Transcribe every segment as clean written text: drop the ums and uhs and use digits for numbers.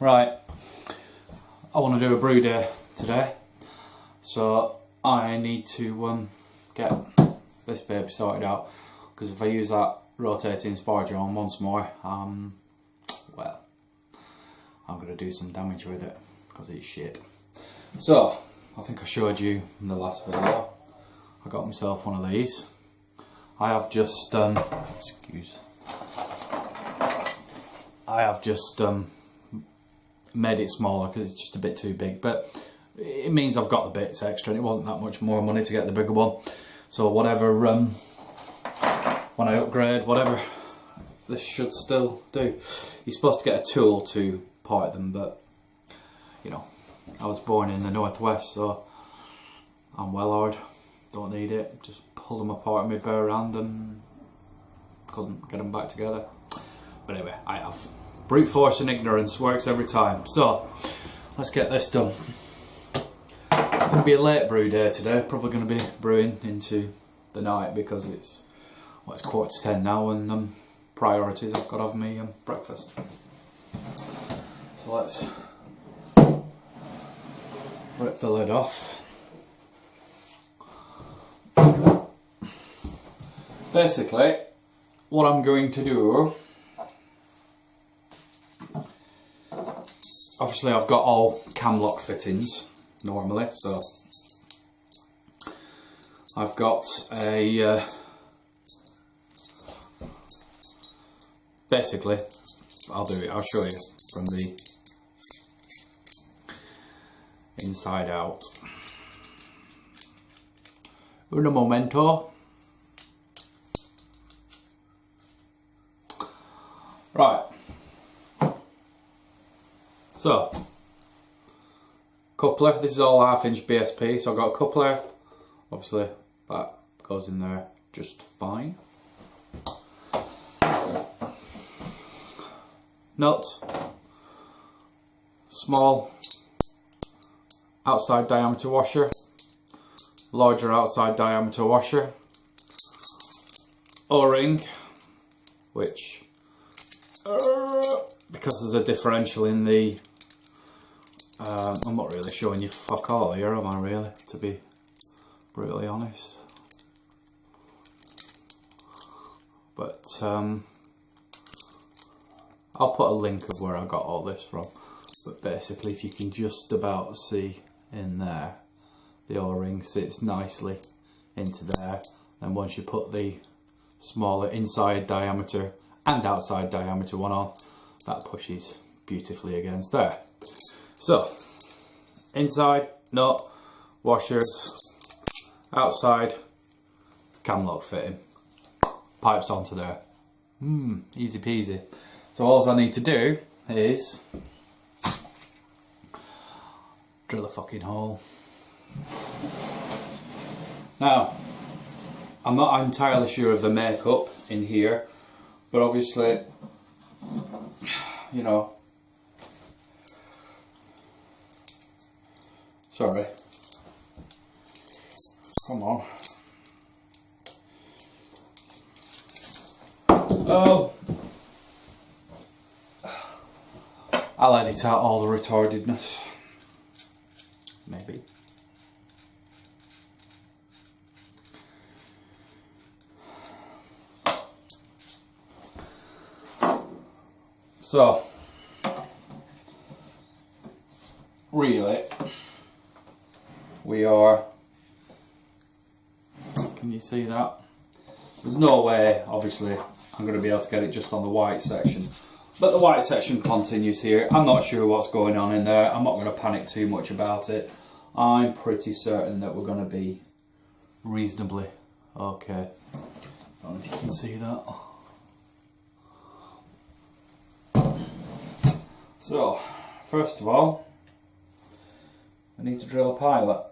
Right, I want to do a brew day today, so I need to get this baby sorted out, because if I use that rotating sparge on once more, well, I'm going to do some damage with it, because it's shit. So, I think I showed you in the last video, I got myself one of these. I have just, made it smaller because it's just a bit too big, but it means I've got the bits extra and it wasn't that much more money to get the bigger one. So whatever, when I upgrade, whatever, this should still do. You're supposed to get a tool to part them, but you know, I was born in the northwest, so I'm well hard, don't need it. Just pull them apart with my bare hand and couldn't get them back together. But anyway, I have. Brute force and ignorance works every time. So, let's get this done. It's going to be a late brew day today. Probably going to be brewing into the night because it's, well, it's 9:45 now, and priorities, I've got to have me breakfast. So let's rip the lid off. Basically, what I'm going to do, obviously I've got all cam lock fittings normally, so I've got a basically I'll show you from the inside out. Un momento. Right. So, coupler, this is all 1/2 inch BSP, so I've got a coupler, obviously that goes in there just fine. Nut, small outside diameter washer, larger outside diameter washer, O-ring, which, because there's a differential in the, I'm not really showing you fuck all here, am I really, to be brutally honest. But I'll put a link of where I got all this from. But basically, if you can just about see in there, the O-ring sits nicely into there, and once you put the smaller inside diameter and outside diameter one on, that pushes beautifully against there. So, inside, nut, washers, outside, cam lock fitting, pipes onto there. Easy peasy. So all I need to do is drill a fucking hole. Now, I'm not entirely sure of the makeup in here, but obviously, you know, sorry, come on. Oh, I'll edit out all the retardedness, maybe. So, really, we are, can you see that? There's no way, obviously, I'm going to be able to get it just on the white section. But the white section continues here. I'm not sure what's going on in there. I'm not going to panic too much about it. I'm pretty certain that we're going to be reasonably okay. I don't know if you can see that. So, first of all, I need to drill a pilot.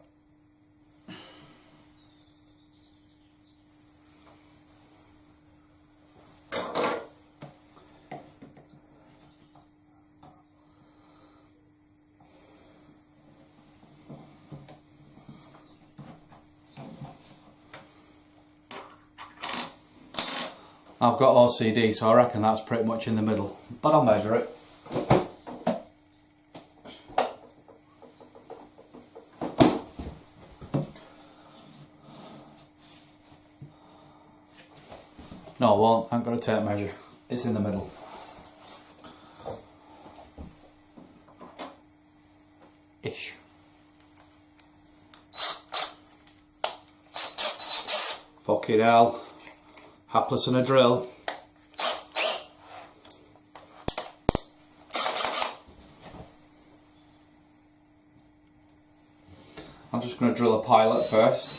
I've got OCD, so I reckon that's pretty much in the middle, but I'll measure it. No, I won't. I ain't got a tape measure. It's in the middle. Ish. Fucking hell. Hapless and a drill. I'm just going to drill a pilot first.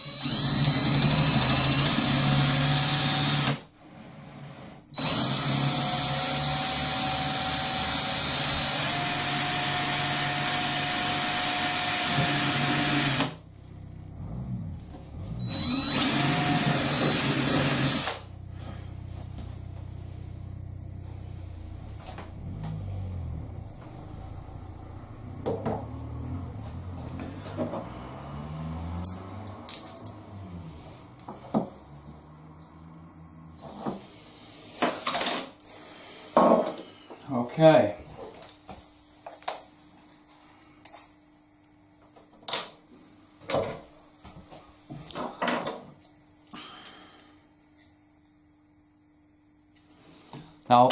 Okay. Now,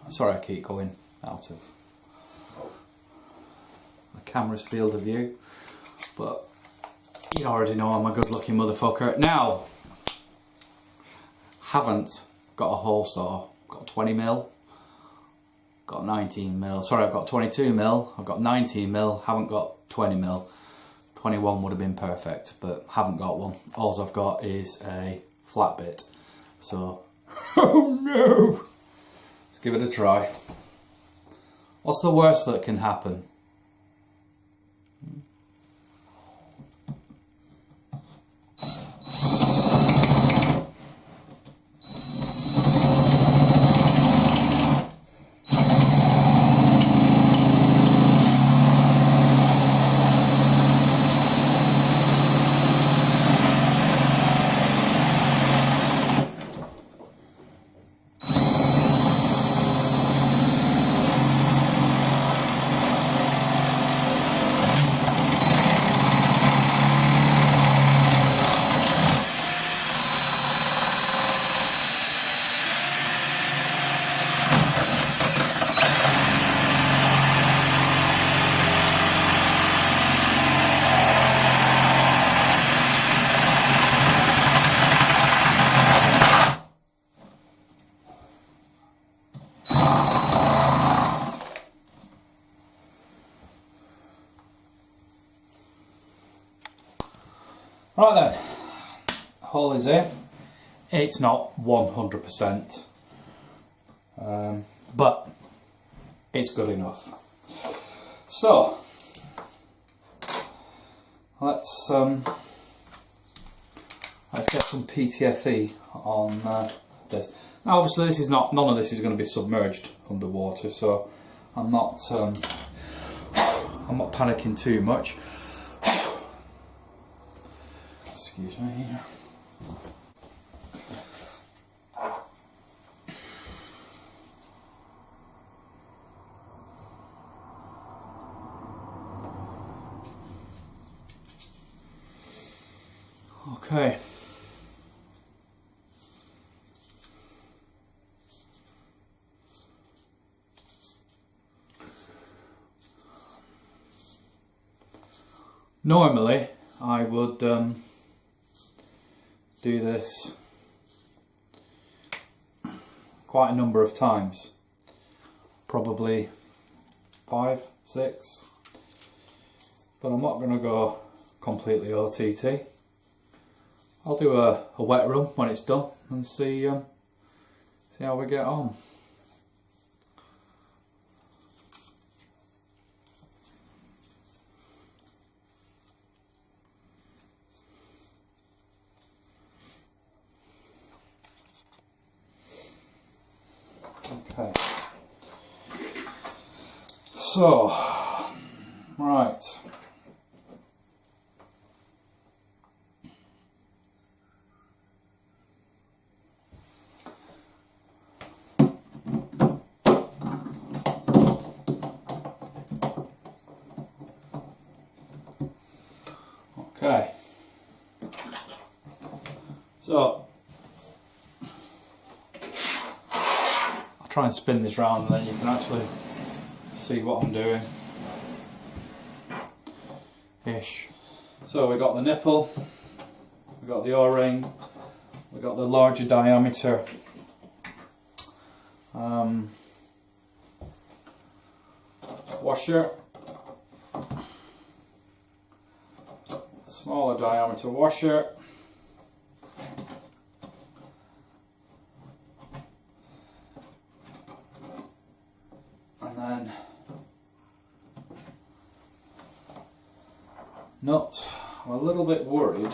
sorry I keep going out of the camera's field of view, but you already know I'm a good looking motherfucker. Now, haven't got a hole saw, got 20mm. Got 19mm, sorry I've got 22mm, I've got 19mm, haven't got 20mm. 21 would have been perfect, but haven't got one. All I've got is a flat bit. So, oh no! Let's give it a try. What's the worst that can happen? Right then, hole is in. It's not 100%, but it's good enough. So let's get some PTFE on this. Now, obviously, this is not. None of this is going to be submerged underwater, so I'm not panicking too much. Excuse me. Okay. Normally, I would do this quite a number of times, probably 5, 6, but I'm not going to go completely OTT. I'll do a wet run when it's done and see how we get on. Okay, so, right. Okay, so try and spin this round, and then you can actually see what I'm doing. Ish. So we got the nipple, we got the O-ring, we got the larger diameter washer, smaller diameter washer, and then nut. I'm a little bit worried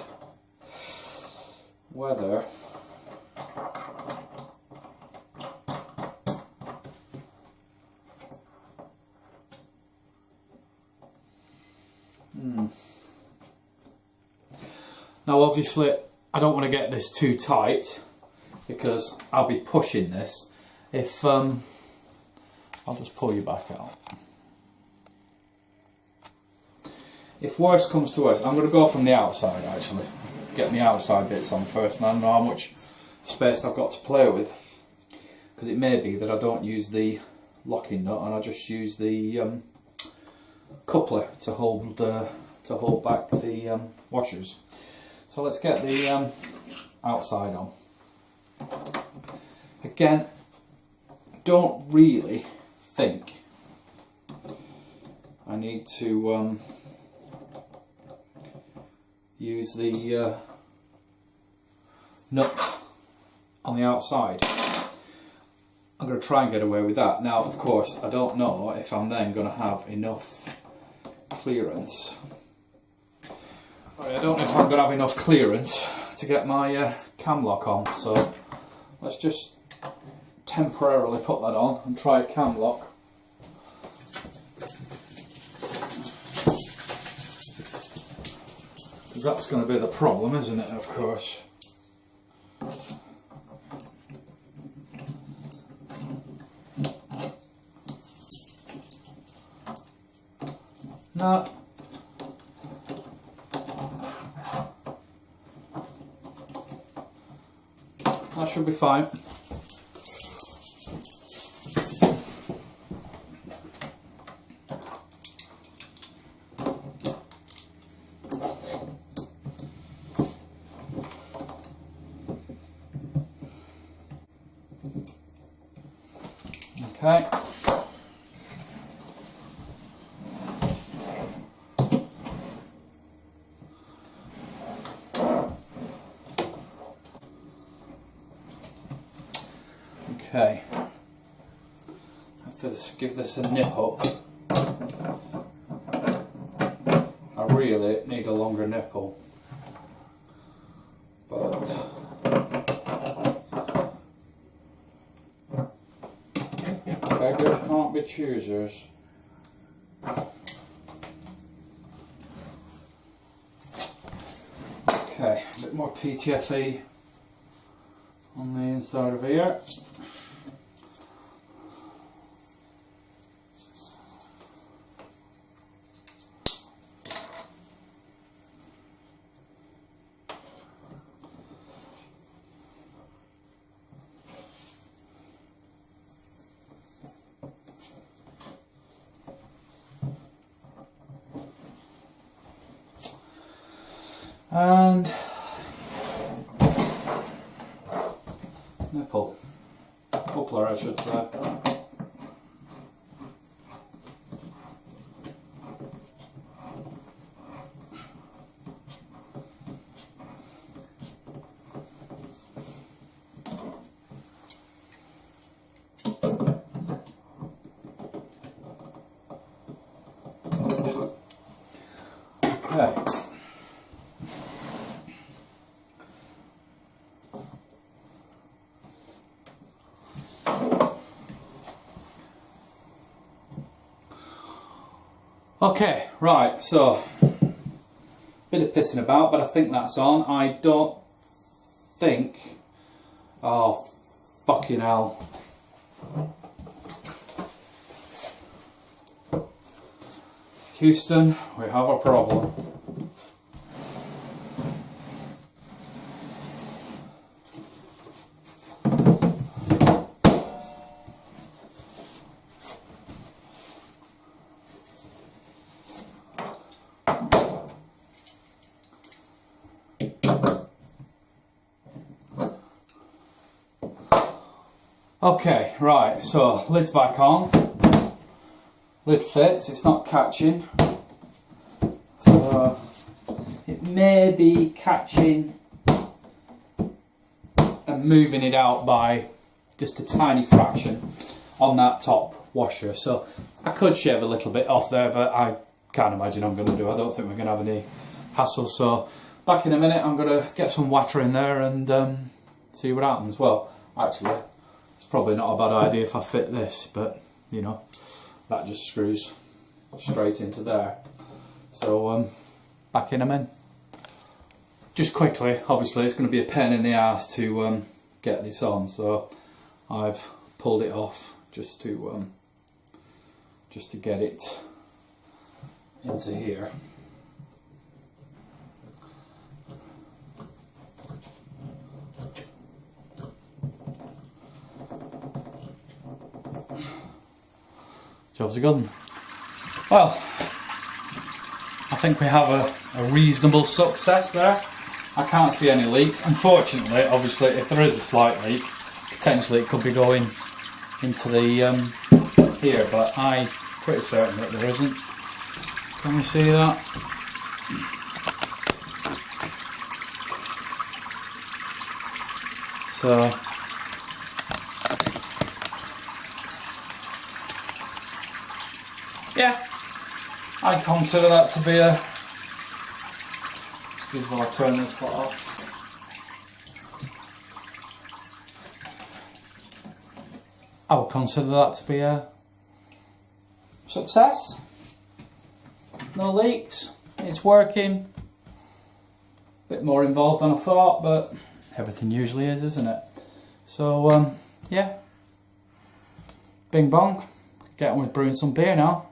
whether now obviously I don't want to get this too tight because I'll be pushing this. If I'll just pull you back out. If worse comes to worse, I'm going to go from the outside actually. Get my outside bits on first, and I don't know how much space I've got to play with. Because it may be that I don't use the locking nut and I just use the coupler to hold back the washers. So let's get the outside on. Again, don't really think I need to use the nut on the outside. I'm going to try and get away with that. Now, of course, I don't know if I'm then going to have enough clearance. I don't know if I'm going to have enough clearance to get my cam lock on. So let's just temporarily put that on and try a cam lock. That's going to be the problem, isn't it, of course. No. That should be fine. Okay. Okay. Let's give this a nip up. I really need a longer nipple, but beggars can't be choosers. Okay, a bit more PTFE on the inside of here. And nipple, coupler I should say. Okay. Okay, right, so bit of pissing about, but I think that's on. I don't think, oh fucking hell. Houston, we have a problem. Okay, right, so lid's back on. Lid fits, it's not catching. So it may be catching and moving it out by just a tiny fraction on that top washer. So I could shave a little bit off there, but I can't imagine I'm going to do. I don't think we're going to have any hassle. So back in a minute, I'm going to get some water in there and see what happens. Well, actually, it's probably not a bad idea if I fit this, but you know, that just screws straight into there. So back in a minute. Just quickly, obviously it's going to be a pain in the ass to get this on, so I've pulled it off just to get it into here. Job's a good one. Well, I think we have a reasonable success there. I can't see any leaks. Unfortunately, obviously, if there is a slight leak, potentially it could be going into the here, but I'm pretty certain that there isn't. Can we see that? So yeah, I consider that to be a... Excuse me while I turn this pot off. I would consider that to be a success. No leaks, it's working. A bit more involved than I thought, but everything usually is, isn't it? So yeah, bing bong, get on with brewing some beer now.